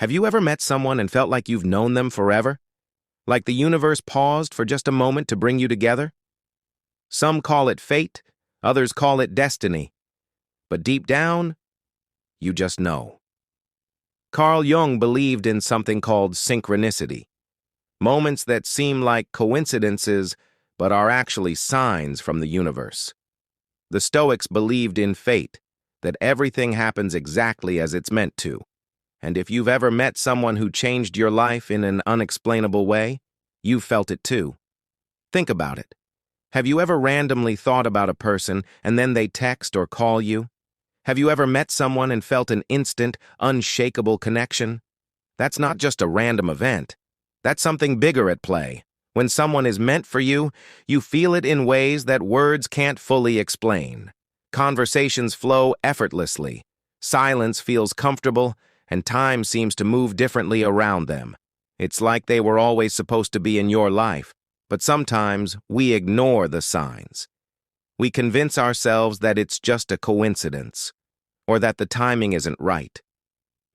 Have you ever met someone and felt like you've known them forever? Like the universe paused for just a moment to bring you together? Some call it fate, others call it destiny. But deep down, you just know. Carl Jung believed in something called synchronicity. Moments that seem like coincidences, but are actually signs from the universe. The Stoics believed in fate, that everything happens exactly as it's meant to. And if you've ever met someone who changed your life in an unexplainable way, you've felt it too. Think about it. Have you ever randomly thought about a person and then they text or call you? Have you ever met someone and felt an instant, unshakable connection? That's not just a random event. That's something bigger at play. When someone is meant for you, you feel it in ways that words can't fully explain. Conversations flow effortlessly. Silence feels comfortable, and time seems to move differently around them. It's like they were always supposed to be in your life, but sometimes we ignore the signs. We convince ourselves that it's just a coincidence, or that the timing isn't right.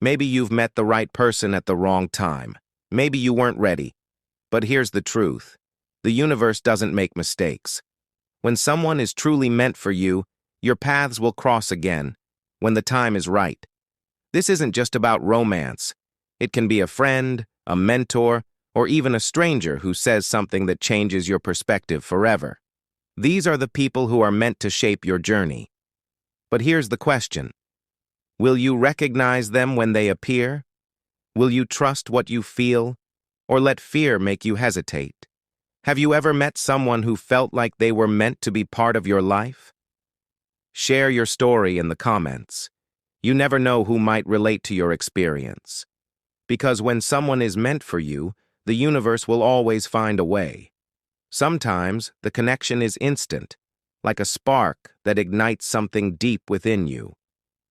Maybe you've met the right person at the wrong time. Maybe you weren't ready. But here's the truth. The universe doesn't make mistakes. When someone is truly meant for you, your paths will cross again, when the time is right. This isn't just about romance. It can be a friend, a mentor, or even a stranger who says something that changes your perspective forever. These are the people who are meant to shape your journey. But here's the question. Will you recognize them when they appear? Will you trust what you feel, or let fear make you hesitate? Have you ever met someone who felt like they were meant to be part of your life? Share your story in the comments. You never know who might relate to your experience. Because when someone is meant for you, the universe will always find a way. Sometimes the connection is instant, like a spark that ignites something deep within you.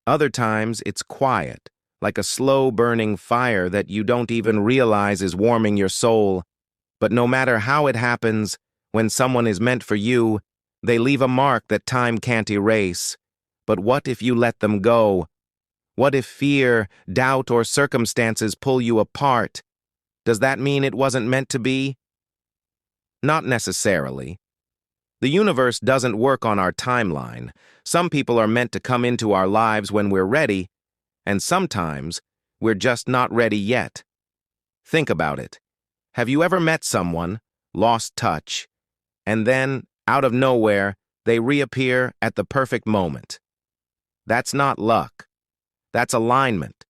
Other times it's quiet, like a slow-burning fire that you don't even realize is warming your soul. But no matter how it happens, when someone is meant for you, they leave a mark that time can't erase. But what if you let them go? What if fear, doubt, or circumstances pull you apart? Does that mean it wasn't meant to be? Not necessarily. The universe doesn't work on our timeline. Some people are meant to come into our lives when we're ready, and sometimes we're just not ready yet. Think about it. Have you ever met someone, lost touch, and then, out of nowhere, they reappear at the perfect moment? That's not luck. That's alignment.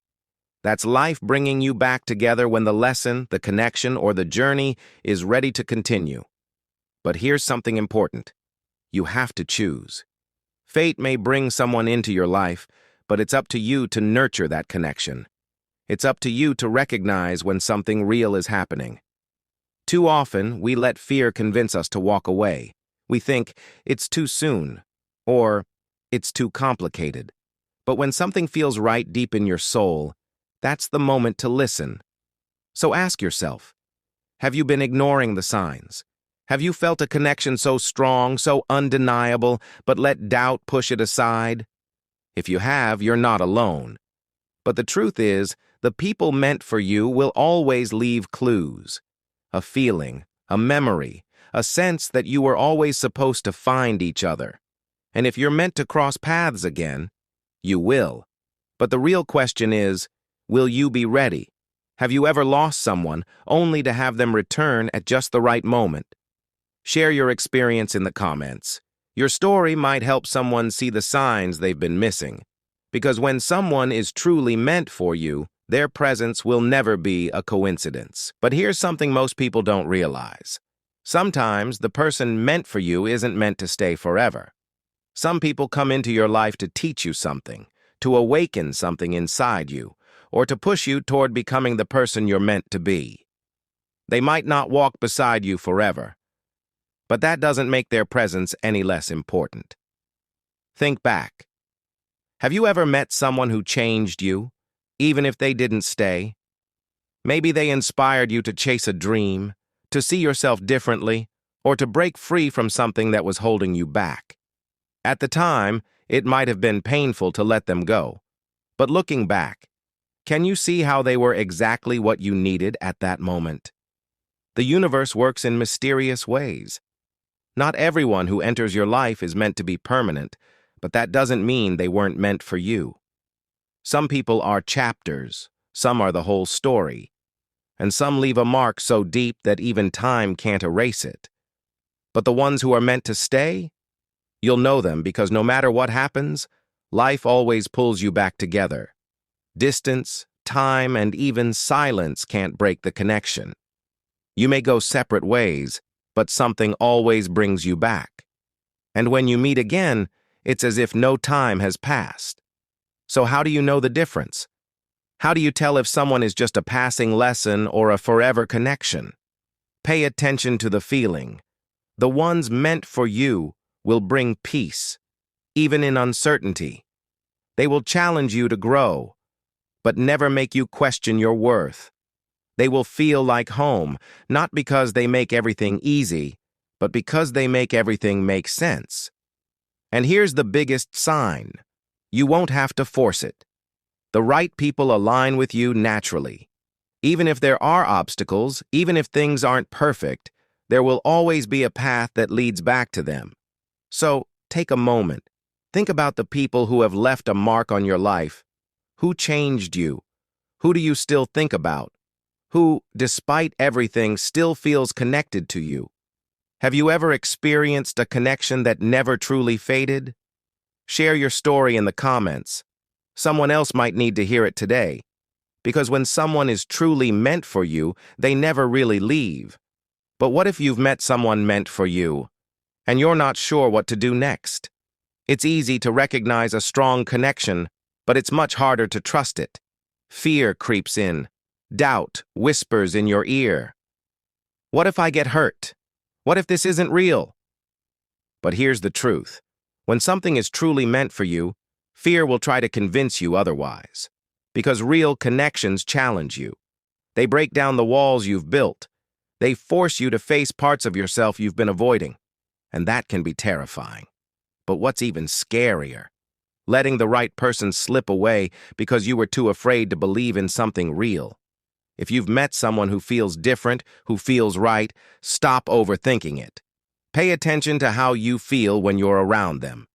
That's life bringing you back together when the lesson, the connection, or the journey is ready to continue. But here's something important. You have to choose. Fate may bring someone into your life, but it's up to you to nurture that connection. It's up to you to recognize when something real is happening. Too often, we let fear convince us to walk away. We think, it's too soon, or it's too complicated. But when something feels right deep in your soul, that's the moment to listen. So ask yourself, have you been ignoring the signs? Have you felt a connection so strong, so undeniable, but let doubt push it aside? If you have, you're not alone. But the truth is, the people meant for you will always leave clues. A feeling, a memory, a sense that you were always supposed to find each other. And if you're meant to cross paths again, you will. But the real question is, will you be ready? Have you ever lost someone only to have them return at just the right moment? Share your experience in the comments. Your story might help someone see the signs they've been missing. Because when someone is truly meant for you, their presence will never be a coincidence. But here's something most people don't realize. Sometimes the person meant for you isn't meant to stay forever. Some people come into your life to teach you something, to awaken something inside you, or to push you toward becoming the person you're meant to be. They might not walk beside you forever, but that doesn't make their presence any less important. Think back. Have you ever met someone who changed you, even if they didn't stay? Maybe they inspired you to chase a dream, to see yourself differently, or to break free from something that was holding you back. At the time, it might have been painful to let them go. But looking back, Can you see how they were exactly what you needed at that moment? The universe works in mysterious ways. Not everyone who enters your life is meant to be permanent, but that doesn't mean they weren't meant for you. Some people are chapters, some are the whole story, and some leave a mark so deep that even time can't erase it. But the ones who are meant to stay, you'll know them because no matter what happens, life always pulls you back together. Distance, time, and even silence can't break the connection. You may go separate ways, but something always brings you back. And when you meet again, it's as if no time has passed. So how do you know the difference? How do you tell if someone is just a passing lesson or a forever connection? Pay attention to the feeling. The ones meant for you will bring peace, even in uncertainty. They will challenge you to grow, but never make you question your worth. They will feel like home, not because they make everything easy, but because they make everything make sense. And here's the biggest sign. You won't have to force it. The right people align with you naturally. Even if there are obstacles, even if things aren't perfect, there will always be a path that leads back to them. So, take a moment. Think about the people who have left a mark on your life. Who changed you? Who do you still think about? Who, despite everything, still feels connected to you? Have you ever experienced a connection that never truly faded? Share your story in the comments. Someone else might need to hear it today. Because when someone is truly meant for you, they never really leave. But what if you've met someone meant for you, and you're not sure what to do next? It's easy to recognize a strong connection, but it's much harder to trust it. Fear creeps in. Doubt whispers in your ear. What if I get hurt? What if this isn't real? But here's the truth. When something is truly meant for you, fear will try to convince you otherwise. Because real connections challenge you. They break down the walls you've built. They force you to face parts of yourself you've been avoiding. And that can be terrifying. But what's even scarier? Letting the right person slip away because you were too afraid to believe in something real. If you've met someone who feels different, who feels right, stop overthinking it. Pay attention to how you feel when you're around them.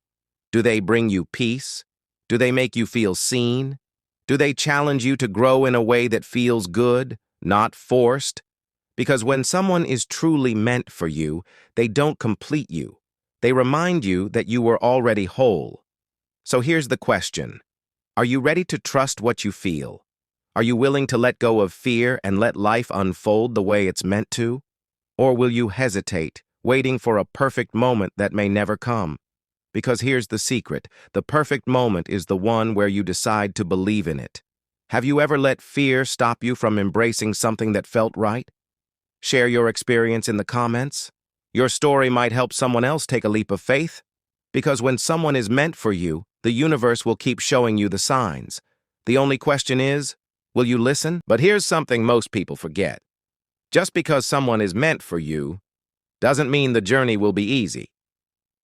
Do they bring you peace? Do they make you feel seen? Do they challenge you to grow in a way that feels good, not forced? Because when someone is truly meant for you, they don't complete you. They remind you that you were already whole. So here's the question. Are you ready to trust what you feel? Are you willing to let go of fear and let life unfold the way it's meant to? Or will you hesitate, waiting for a perfect moment that may never come? Because here's the secret. The perfect moment is the one where you decide to believe in it. Have you ever let fear stop you from embracing something that felt right? Share your experience in the comments. Your story might help someone else take a leap of faith. Because when someone is meant for you, the universe will keep showing you the signs. The only question is, will you listen? But here's something most people forget. Just because someone is meant for you doesn't mean the journey will be easy.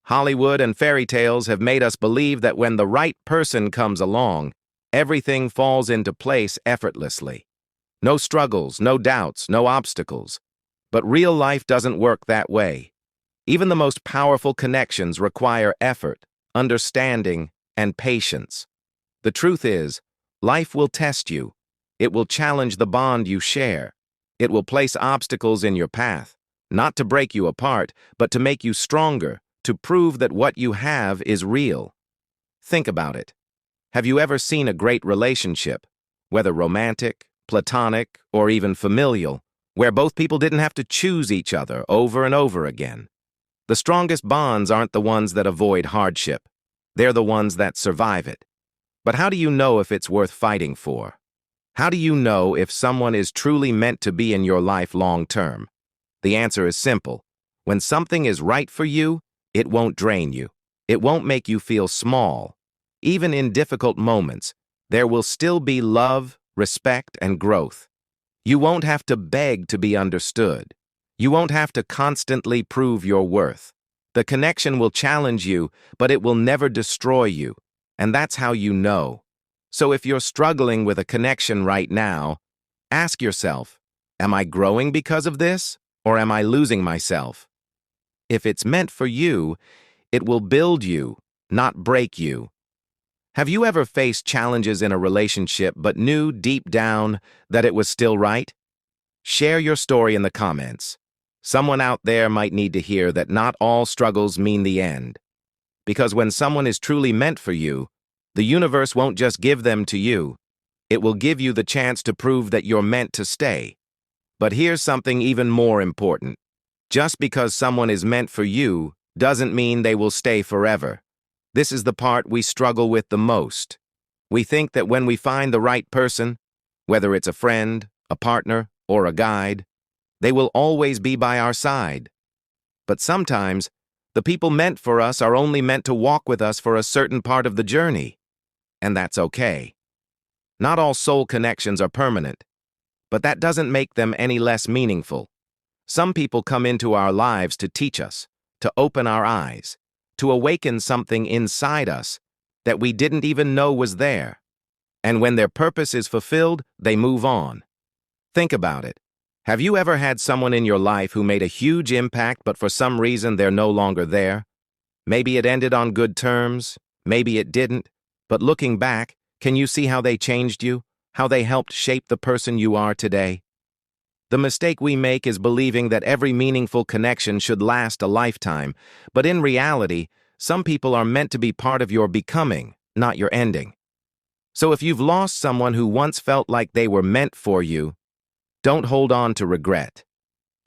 Hollywood and fairy tales have made us believe that when the right person comes along, everything falls into place effortlessly. No struggles, no doubts, no obstacles. But real life doesn't work that way. Even the most powerful connections require effort, understanding, and patience. The truth is, life will test you. It will challenge the bond you share. It will place obstacles in your path, not to break you apart, but to make you stronger, to prove that what you have is real. Think about it. Have you ever seen a great relationship, whether romantic, platonic, or even familial, where both people didn't have to choose each other over and over again? The strongest bonds aren't the ones that avoid hardship. They're the ones that survive it. But how do you know if it's worth fighting for? How do you know if someone is truly meant to be in your life long term? The answer is simple. When something is right for you, it won't drain you. It won't make you feel small. Even in difficult moments, there will still be love, respect, and growth. You won't have to beg to be understood. You won't have to constantly prove your worth. The connection will challenge you, but it will never destroy you. And that's how you know. So if you're struggling with a connection right now, ask yourself, am I growing because of this, or am I losing myself? If it's meant for you, it will build you, not break you. Have you ever faced challenges in a relationship but knew deep down that it was still right? Share your story in the comments. Someone out there might need to hear that not all struggles mean the end. Because when someone is truly meant for you, the universe won't just give them to you. It will give you the chance to prove that you're meant to stay. But here's something even more important. Just because someone is meant for you doesn't mean they will stay forever. This is the part we struggle with the most. We think that when we find the right person, whether it's a friend, a partner, or a guide, they will always be by our side. But sometimes, the people meant for us are only meant to walk with us for a certain part of the journey. And that's okay. Not all soul connections are permanent, but that doesn't make them any less meaningful. Some people come into our lives to teach us, to open our eyes, to awaken something inside us that we didn't even know was there. And when their purpose is fulfilled, they move on. Think about it. Have you ever had someone in your life who made a huge impact, but for some reason they're no longer there? Maybe it ended on good terms, maybe it didn't, but looking back, can you see how they changed you? How they helped shape the person you are today? The mistake we make is believing that every meaningful connection should last a lifetime, but in reality, some people are meant to be part of your becoming, not your ending. So if you've lost someone who once felt like they were meant for you, don't hold on to regret.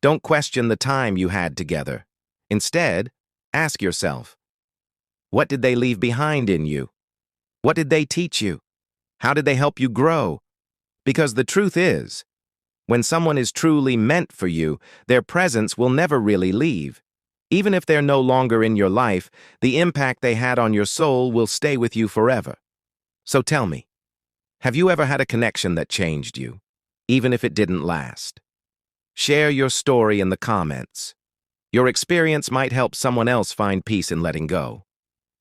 Don't question the time you had together. Instead, ask yourself, what did they leave behind in you? What did they teach you? How did they help you grow? Because the truth is, when someone is truly meant for you, their presence will never really leave. Even if they're no longer in your life, the impact they had on your soul will stay with you forever. So tell me, have you ever had a connection that changed you, even if it didn't last? Share your story in the comments. Your experience might help someone else find peace in letting go.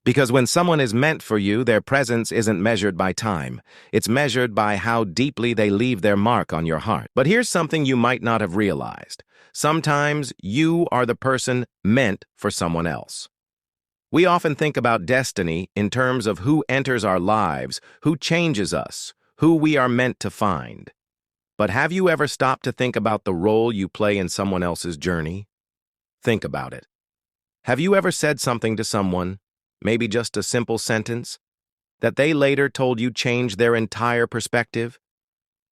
Because when someone is meant for you, their presence isn't measured by time. It's measured by how deeply they leave their mark on your heart. But here's something you might not have realized. Sometimes you are the person meant for someone else. We often think about destiny in terms of who enters our lives, who changes us, who we are meant to find. But have you ever stopped to think about the role you play in someone else's journey? Think about it. Have you ever said something to someone, maybe just a simple sentence, that they later told you changed their entire perspective?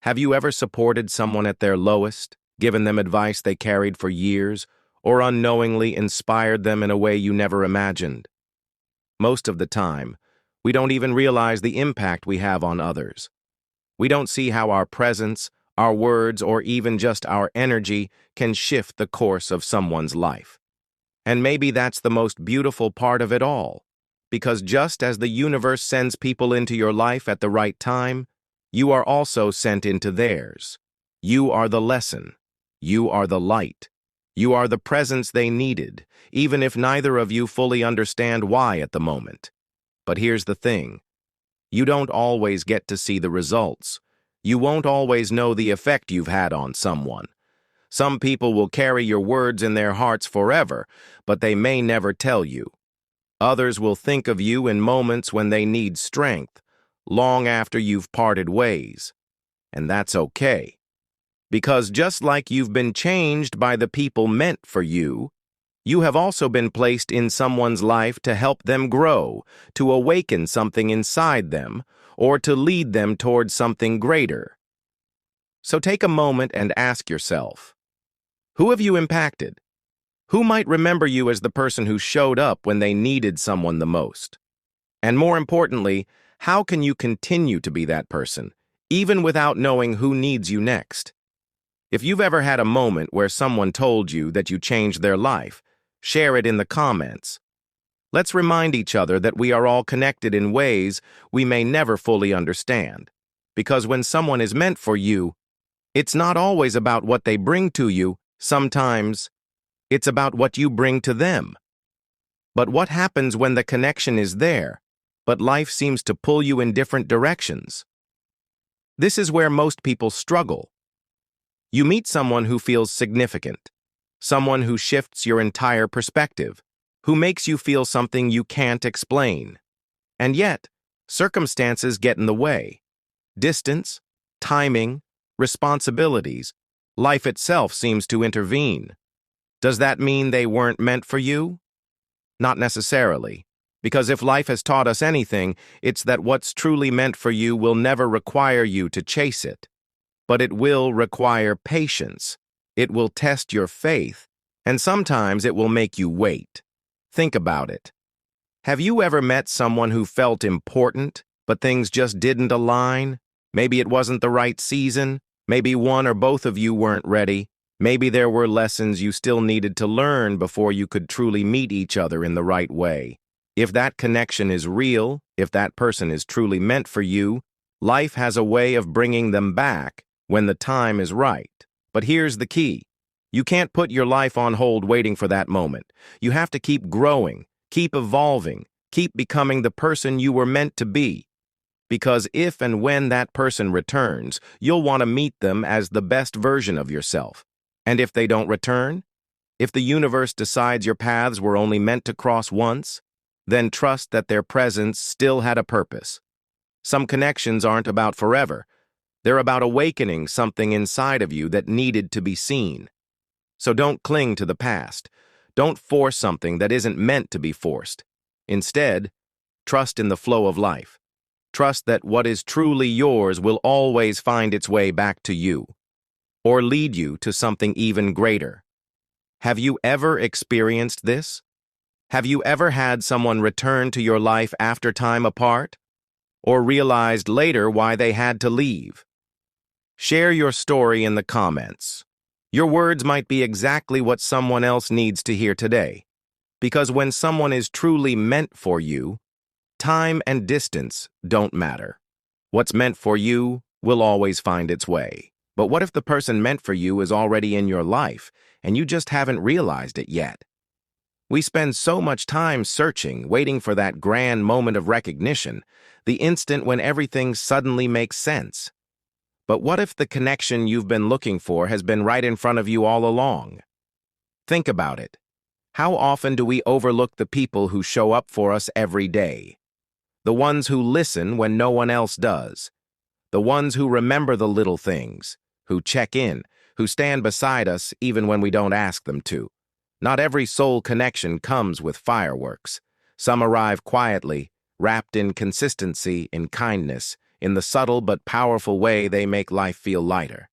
Have you ever supported someone at their lowest, given them advice they carried for years, or unknowingly inspired them in a way you never imagined? Most of the time, we don't even realize the impact we have on others. We don't see how our presence, our words, or even just our energy can shift the course of someone's life. And maybe that's the most beautiful part of it all. Because just as the universe sends people into your life at the right time, you are also sent into theirs. You are the lesson. You are the light. You are the presence they needed, even if neither of you fully understand why at the moment. But here's the thing. You don't always get to see the results. You won't always know the effect you've had on someone. Some people will carry your words in their hearts forever, but they may never tell you. Others will think of you in moments when they need strength, long after you've parted ways. And that's okay. Because just like you've been changed by the people meant for you, you have also been placed in someone's life to help them grow, to awaken something inside them, or to lead them towards something greater. So take a moment and ask yourself, who have you impacted? Who might remember you as the person who showed up when they needed someone the most? And more importantly, how can you continue to be that person, even without knowing who needs you next? If you've ever had a moment where someone told you that you changed their life, share it in the comments. Let's remind each other that we are all connected in ways we may never fully understand. Because when someone is meant for you, it's not always about what they bring to you. Sometimes it's about what you bring to them. But what happens when the connection is there, but life seems to pull you in different directions. This is where most people struggle. You meet someone who feels significant, someone who shifts your entire perspective, who makes you feel something you can't explain. And yet, circumstances get in the way. Distance, timing, responsibilities, life itself seems to intervene. Does that mean they weren't meant for you? Not necessarily, because if life has taught us anything, it's that what's truly meant for you will never require you to chase it. But it will require patience. It will test your faith, and sometimes it will make you wait. Think about it. Have you ever met someone who felt important, but things just didn't align? Maybe it wasn't the right season. Maybe one or both of you weren't ready. Maybe there were lessons you still needed to learn before you could truly meet each other in the right way. If that connection is real, if that person is truly meant for you, life has a way of bringing them back when the time is right. But here's the key. You can't put your life on hold waiting for that moment. You have to keep growing, keep evolving, keep becoming the person you were meant to be. Because if and when that person returns, you'll want to meet them as the best version of yourself. And if they don't return, if the universe decides your paths were only meant to cross once, then trust that their presence still had a purpose. Some connections aren't about forever. They're about awakening something inside of you that needed to be seen. So don't cling to the past. Don't force something that isn't meant to be forced. Instead, trust in the flow of life. Trust that what is truly yours will always find its way back to you, or lead you to something even greater. Have you ever experienced this? Have you ever had someone return to your life after time apart? Or realized later why they had to leave? Share your story in the comments. Your words might be exactly what someone else needs to hear today. Because when someone is truly meant for you, time and distance don't matter. What's meant for you will always find its way. But what if the person meant for you is already in your life and you just haven't realized it yet? We spend so much time searching, waiting for that grand moment of recognition, the instant when everything suddenly makes sense. But what if the connection you've been looking for has been right in front of you all along? Think about it. How often do we overlook the people who show up for us every day? The ones who listen when no one else does. The ones who remember the little things, who check in, who stand beside us even when we don't ask them to. Not every soul connection comes with fireworks. Some arrive quietly, wrapped in consistency, in kindness, in the subtle but powerful way they make life feel lighter.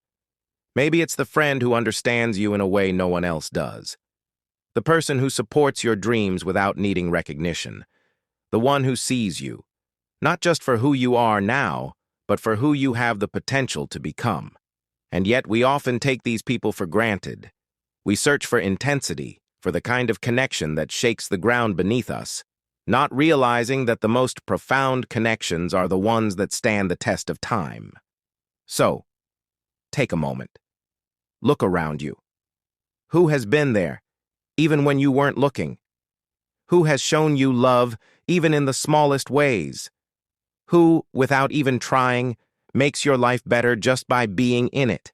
Maybe it's the friend who understands you in a way no one else does. The person who supports your dreams without needing recognition. The one who sees you, not just for who you are now, but for who you have the potential to become. And yet we often take these people for granted. We search for intensity, for the kind of connection that shakes the ground beneath us, not realizing that the most profound connections are the ones that stand the test of time. So, take a moment. Look around you. Who has been there, even when you weren't looking? Who has shown you love, even in the smallest ways? Who, without even trying, makes your life better just by being in it?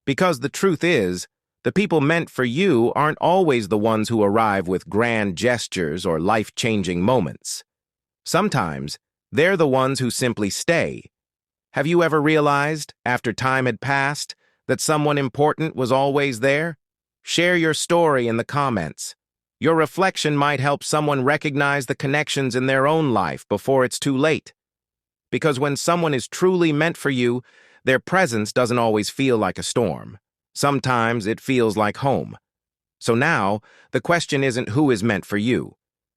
Because the truth is, the people meant for you aren't always the ones who arrive with grand gestures or life-changing moments. Sometimes, they're the ones who simply stay. Have you ever realized, after time had passed, that someone important was always there? Share your story in the comments. Your reflection might help someone recognize the connections in their own life before it's too late. Because when someone is truly meant for you, their presence doesn't always feel like a storm. Sometimes it feels like home. So now, the question isn't who is meant for you.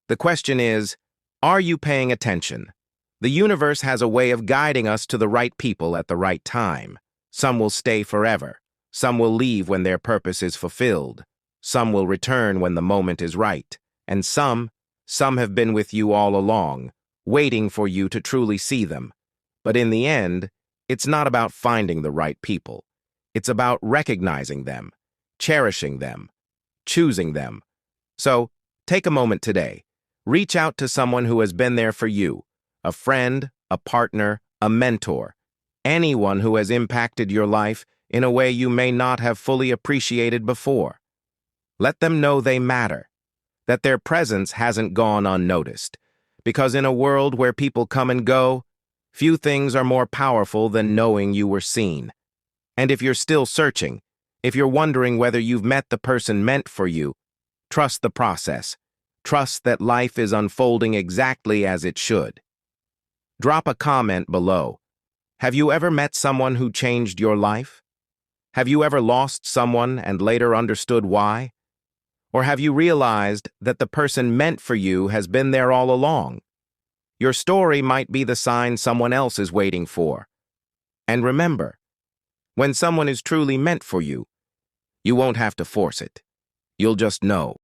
The question is, are you paying attention? The universe has a way of guiding us to the right people at the right time. Some will stay forever. Some will leave when their purpose is fulfilled. Some will return when the moment is right. And some have been with you all along, waiting for you to truly see them. But in the end, it's not about finding the right people. It's about recognizing them, cherishing them, choosing them. So, take a moment today. Reach out to someone who has been there for you, a friend, a partner, a mentor, anyone who has impacted your life in a way you may not have fully appreciated before. Let them know they matter, that their presence hasn't gone unnoticed, because in a world where people come and go, few things are more powerful than knowing you were seen. And if you're still searching, if you're wondering whether you've met the person meant for you, trust the process. Trust that life is unfolding exactly as it should. Drop a comment below. Have you ever met someone who changed your life? Have you ever lost someone and later understood why? Or have you realized that the person meant for you has been there all along? Your story might be the sign someone else is waiting for. And remember, when someone is truly meant for you, you won't have to force it. You'll just know.